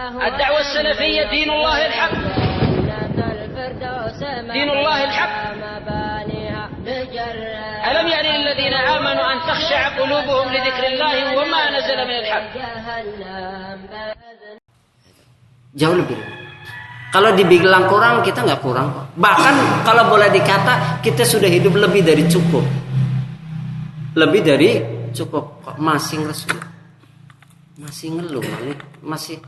الدعوة السلفية دين الله الحق، دين الله الحق. ألم يأن للذين آمنوا أن تخشع قلوبهم لذكر الله وما نزل من الحق. Jauh lebih. Kalau dibilang kurang, kita nggak kurang. Bahkan kalau boleh dikata, kita sudah hidup lebih dari cukup. Lebih dari cukup. Kok masih ngeresu? Masih ngeluh, masih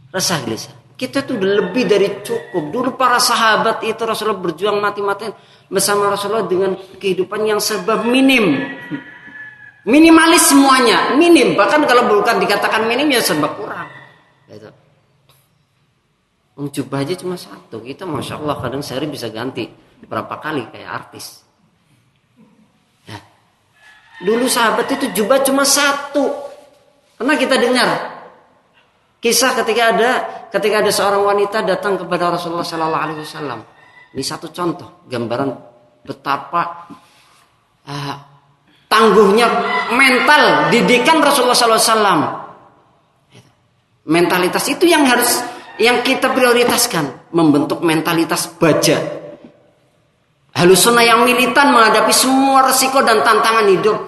resah gelisah. Kita tuh udah lebih dari cukup. Dulu para sahabat itu Rasulullah berjuang mati-matian bersama Rasulullah dengan kehidupan yang serba minim. Minimalis semuanya, minim. Bahkan kalau bukan dikatakan minim ya serba kurang. Gitu. Jubah aja cuma satu. Kita Masya Allah kadang sehari bisa ganti berapa kali kayak artis. Ya. Dulu sahabat itu jubah cuma satu. Pernah kita dengar kisah ketika ada seorang wanita datang kepada Rasulullah Sallallahu Alaihi Wasallam. Ini satu contoh gambaran betapa tangguhnya mental didikan Rasulullah Sallallahu Alaihi Wasallam. Mentalitas itu yang kita prioritaskan, membentuk mentalitas baja. Ahlus sunnah yang militan menghadapi semua resiko dan tantangan hidup.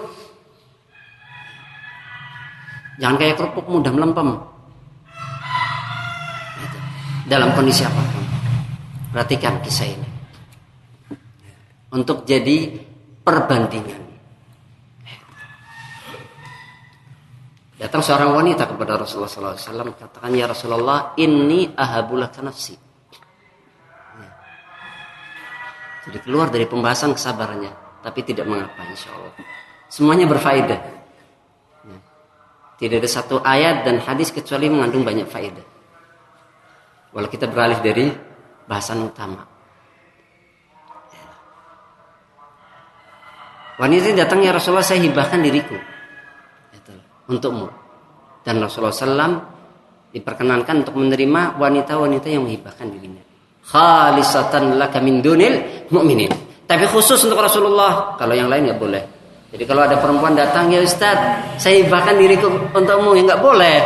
Jangan kayak kerupuk mudah melempem. Dalam kondisi apapun. Perhatikan kisah ini. Untuk jadi perbandingan. Datang seorang wanita kepada Rasulullah SAW, katakan, ya Rasulullah, inni ahabulaka nafsi. Jadi keluar dari pembahasan kesabarannya, tapi tidak mengapa, insya Allah. Semuanya berfaedah. Tidak ada satu ayat dan hadis kecuali mengandung banyak faedah. Walau kita beralih dari bahasan utama. Wanita datang, ya Rasulullah, saya hibahkan diriku untukmu. Dan Rasulullah SAW diperkenankan untuk menerima wanita-wanita yang menghibahkan dirinya. Khalisatan laka min dunil mu'minin. Tapi khusus untuk Rasulullah. Kalau yang lain nggak boleh. Jadi kalau ada perempuan datang, ya Ustaz, saya hibahkan diriku untukmu, ya nggak boleh.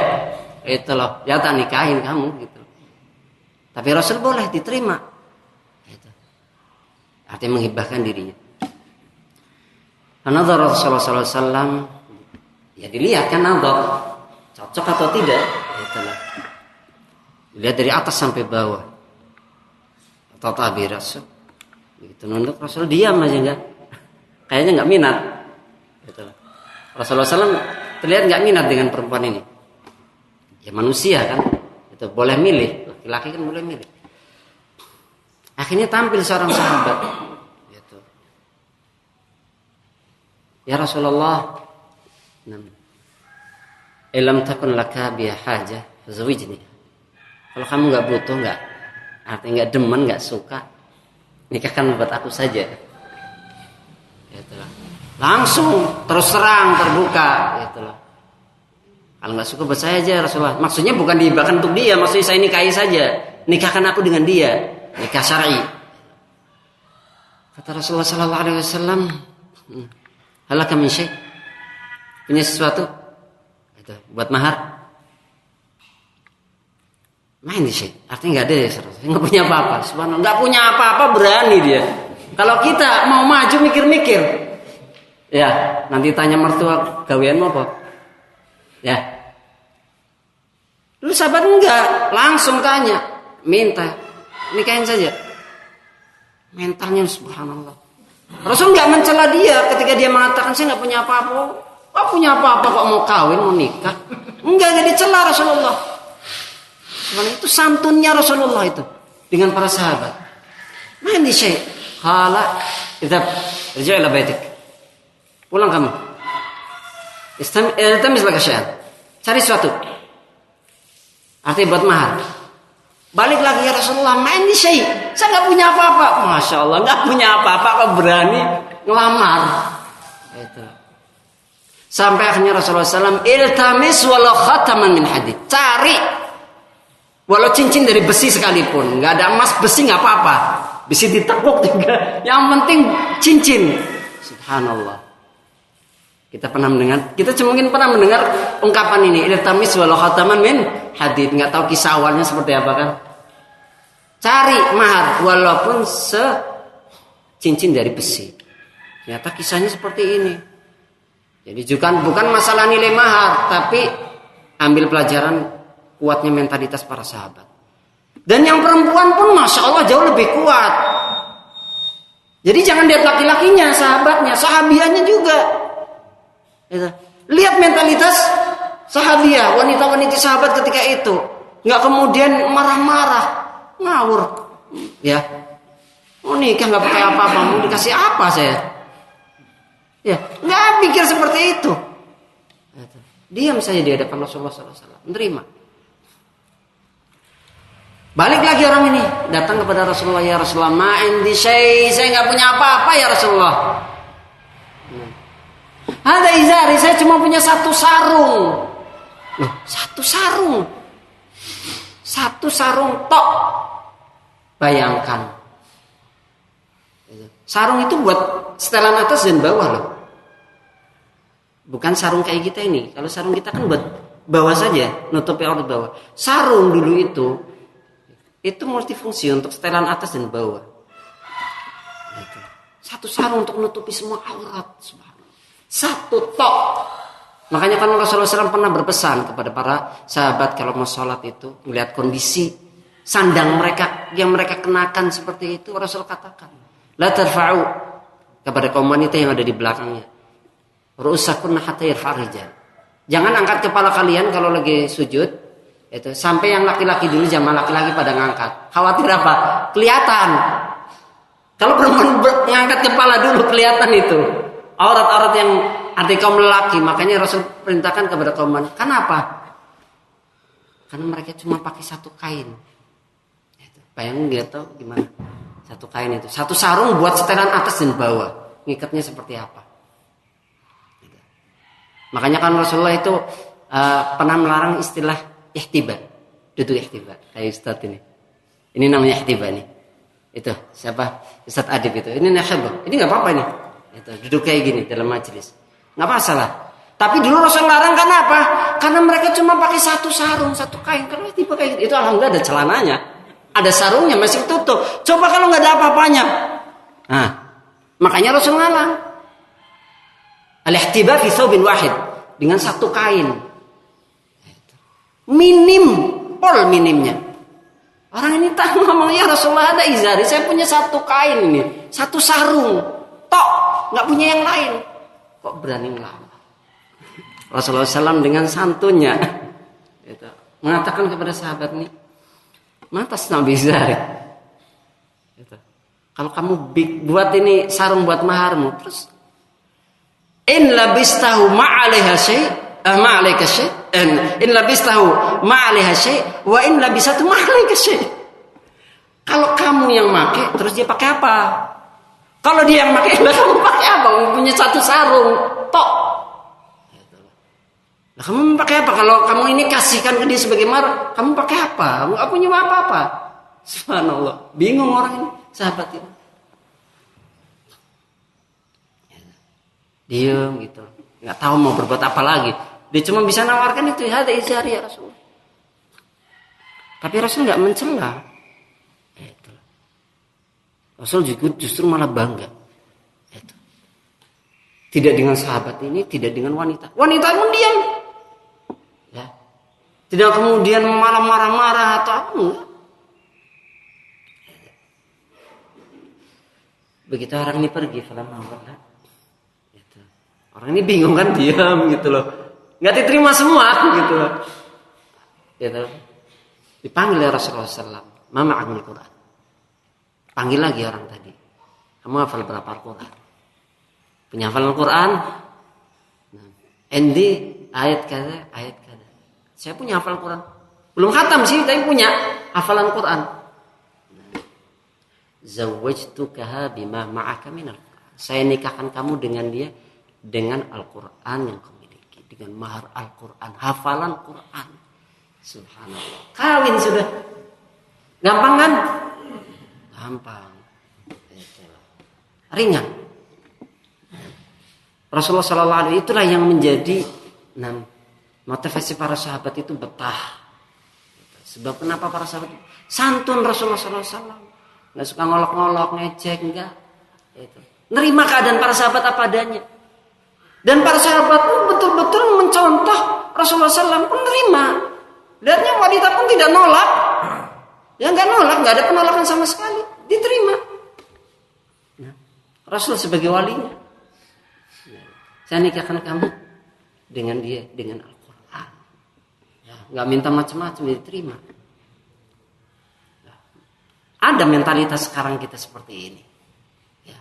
Itu loh, ya tak nikahin kamu gitu. Tapi Rasul boleh diterima. Gitu. Artinya menghibahkan dirinya. Karena Rasulullah SAW, ya dilihat kan nadhar cocok atau tidak, itulah. Dilihat dari atas sampai bawah. Atau tabir Rasul. Begitu nunduk Rasul diam aja enggak. Kayaknya enggak minat. Itulah. Rasulullah SAW terlihat enggak minat dengan perempuan ini. Ya manusia kan. Itu boleh milih, laki-laki kan boleh milih. Akhirnya tampil seorang sahabat. Gitu. Ya Rasulullah, ilam takun laka biha hajah fazawijni. Kalau kamu enggak butuh, enggak, artinya enggak demen, enggak suka, nikahkan buat aku saja. Itulah. Langsung terus terang terbuka, itulah. Kalau enggak suka buat saya aja Rasulullah. Maksudnya bukan dihibahkan untuk dia, maksudnya saya nikahi saja. Nikahkan aku dengan dia, nikah syar'i. Kata Rasulullah sallallahu alaihi wasallam, halaka min syai'? Punya sesuatu? Buat mahar, main di sini. Artinya nggak ada ya, nggak punya apa-apa. Subhanallah, nggak punya apa-apa berani dia. Kalau kita mau maju mikir-mikir, ya nanti tanya mertua gawean mau apa? Ya, lu sabar enggak? Langsung tanya, minta, nikahin saja. Mentalnya subhanallah. Rasul nggak mencela dia ketika dia mengatakan saya nggak punya apa-apa. Kok punya apa-apa kok mau kawin, mau nikah? Enggak dicela Rasulullah. Karena itu santunnya Rasulullah itu dengan para sahabat. Main di syekh. Qala, idhab, irji' ila baitik. Pulang kamu. Iltamis laka syai'an. Cari sesuatu. Artinya buat mahar. Balik lagi ya Rasulullah, main di syekh. Saya enggak punya apa-apa. Masya Allah, enggak punya apa-apa kok berani ngelamar. Itu. Sampai akhirnya Rasulullah SAW, iltamis walau khataman min hadid. Cari walau cincin dari besi sekalipun. Nggak ada emas, besi nggak apa-apa. Besi ditekuk juga. Yang penting cincin. Subhanallah. Kita mungkin pernah mendengar ungkapan ini, iltamis walau khataman min hadid. Enggak tahu kisah awalnya seperti apa kan? Cari mahar walaupun cincin dari besi. Ternyata kisahnya seperti ini. Jadi bukan masalah nilai mahar, tapi ambil pelajaran kuatnya mentalitas para sahabat. Dan yang perempuan pun masya Allah jauh lebih kuat. Jadi jangan lihat laki-lakinya, sahabatnya, sahabiahnya juga. Lihat mentalitas sahabiah, wanita-wanita sahabat ketika itu. Nggak kemudian marah-marah, ngawur. Ya, nikah nggak pakai apa-apa, mau dikasih apa saya? Ya, nggak pikir seperti itu. Diam saja di hadapan Rasulullah SAW, menerima. Balik lagi orang ini, datang kepada Rasulullah, ya Rasulullah, ma'indi syai, saya nggak punya apa-apa ya Rasulullah. Ada izari, saya cuma punya satu sarung. Loh, satu sarung tok. Bayangkan. Sarung itu buat setelan atas dan bawah loh. Bukan sarung kayak kita ini. Kalau sarung kita kan buat bawah saja, nutupi aurat bawah. Sarung dulu itu multifungsi untuk setelan atas dan bawah. Satu sarung untuk menutupi semua aurat. Satu tok. Makanya kan Rasulullah SAW pernah berpesan kepada para sahabat kalau mau sholat itu melihat kondisi sandang mereka yang mereka kenakan seperti itu, Rasul katakan, la tarfa'u kepada kaum wanita yang ada di belakangnya, ru'usakunna hatta yarfa'ar rijal. Jangan angkat kepala kalian kalau lagi sujud itu sampai yang laki-laki dulu, jamaah laki-laki pada ngangkat. Khawatir apa? Kelihatan. Kalau perempuan ngangkat kepala dulu kelihatan itu. Aurat-aurat yang arti kaum lelaki. Makanya Rasul perintahkan kepada kaum wanita. Kenapa? Karena mereka cuma pakai satu kain. Bayangin dia tahu gimana? Satu kain itu. Satu sarung buat setelan atas dan bawah. Ngikatnya seperti apa? Makanya kan Rasulullah itu pernah melarang istilah ihtiba. Duduk ihtiba. Kayak Ustadz ini. Ini namanya ihtiba nih. Itu siapa? Ustadz Adib itu. Ini nahab. Ini nggak apa-apa ini. Itu duduk kayak gini dalam majelis, nggak masalah. Tapi dulu Rasul larang karena apa? Karena mereka cuma pakai satu sarung, satu kain. Kalau tipe kayak gitu, itu alhamdulillah ada celananya, ada sarungnya masih tutup. Coba kalau nggak ada apa-apanya, nah makanya Rasul larang. Al-ihtiba fi thawbin wahid, dengan satu kain. Minimnya. Orang ini tak ngomong, ya Rasulullah ada izari, saya punya satu kain ini, satu sarung, tok, nggak punya yang lain. Kok berani ngelawan? Rasulullah SAW dengan santunnya mengatakan kepada sahabat ini, matas Nabi izari. Kalau kamu buat ini sarung buat maharmu, terus in labistahu ma'alaiha syai' ma'alaika syai' in labistahu ma'alaiha syai' wa in labisatu ma'alaika syai'. Kalau kamu yang pakai, terus dia pakai apa? Kalau dia yang pakai, kamu pakai apa? Punya satu sarung tok. Nah, kamu pakai apa? Kalau kamu ini kasihkan ke dia sebagai mahar, kamu pakai apa? Kamu gak punya apa-apa. Subhanallah, bingung orang ini, sahabat ini. Diam gitu, nggak tahu mau berbuat apa lagi. Dia cuma bisa nawarkan itu, hada izari ya Rasul. Tapi Rasul nggak mencela. Rasul juga justru malah bangga. Tidak dengan sahabat ini, tidak dengan wanita. Wanita pun diam. Ya. Tidak kemudian malah marah-marah atau apa enggak. Begitu orang ini pergi, orang ini bingung kan, diam gitu loh. Nggak diterima semua gitu loh. Gitu. Dipanggil oleh Rasulullah SAW. Mama Al Quran. Panggil lagi orang tadi. Kamu hafal berapa Al-Quran? Punya hafal Al-Quran? Endi ayat kada. Saya punya hafal Al-Quran. Belum khatam sih, tapi punya hafalan Quran. Zawwajtukaha bima ma'aka minal Quran. Saya nikahkan kamu dengan dia dengan Al-Quran yang kau miliki, dengan mahar Al-Quran, hafalan Quran. Subhanallah. Kawin sudah. Gampang kan? Gampang. Ringan. Rasulullah Sallallahu Alaihi itulah yang menjadi motivasi para sahabat itu betah. Sebab kenapa para sahabat santun Rasulullah Sallallahu Alaihi Wasallam, nggak suka ngolok-ngolok, ngecek, enggak. Itu. Nerima keadaan para sahabat apa adanya. Dan para sahabat pun betul-betul mencontoh Rasulullah SAW pun nerima. Lihatnya wanita pun tidak nolak. Ya nggak nolak, nggak ada penolakan sama sekali, diterima. Nah, Rasul sebagai walinya, saya nikahkan kamu dengan dia, dengan Al-Quran. Ya, nggak minta macam-macam, diterima. Ya, ada mentalitas sekarang kita seperti ini. Ya.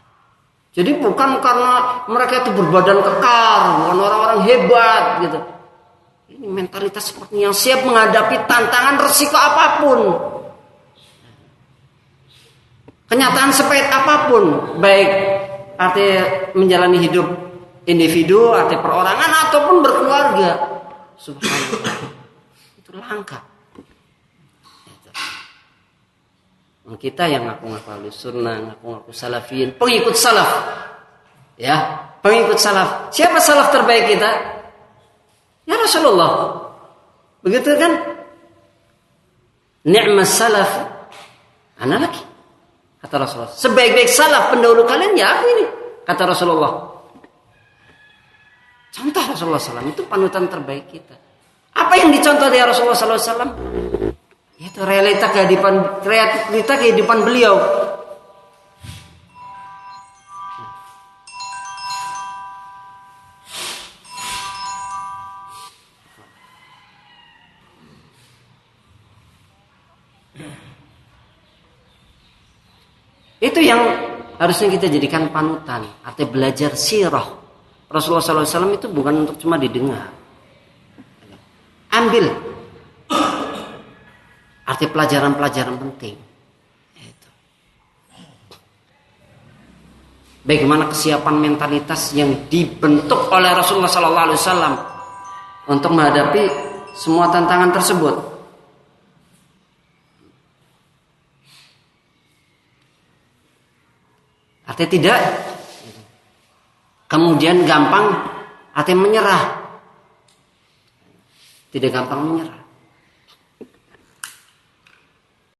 Jadi bukan karena mereka itu berbadan kekar, bukan orang-orang hebat gitu. Ini mentalitas seperti yang siap menghadapi tantangan resiko apapun. Kenyataan sepahit apapun, baik arti menjalani hidup individu, arti perorangan ataupun berkeluarga. Subhanallah. Itu langka. Kita yang ngaku-ngaku ahlus sunnah, ngaku-ngaku salafiyin, pengikut salaf. Ya, pengikut salaf. Siapa salaf terbaik kita? Ya Rasulullah. Begitu kan? Ni'mas salaf ana laki. Kata Rasulullah, sebaik-baik salaf pendahulu kalian ya aku ini. Kata Rasulullah. Contoh Rasulullah SAW itu panutan terbaik kita. Apa yang dicontoh dari Rasulullah SAW? Itu realita kehidupan beliau. Itu yang harusnya kita jadikan panutan. Artinya belajar sirah Rasulullah SAW itu bukan untuk cuma didengar. Ambil arti pelajaran-pelajaran penting. Itu. Bagaimana kesiapan mentalitas yang dibentuk oleh Rasulullah SAW untuk menghadapi semua tantangan tersebut. Artinya tidak kemudian gampang, artinya menyerah. Tidak gampang menyerah.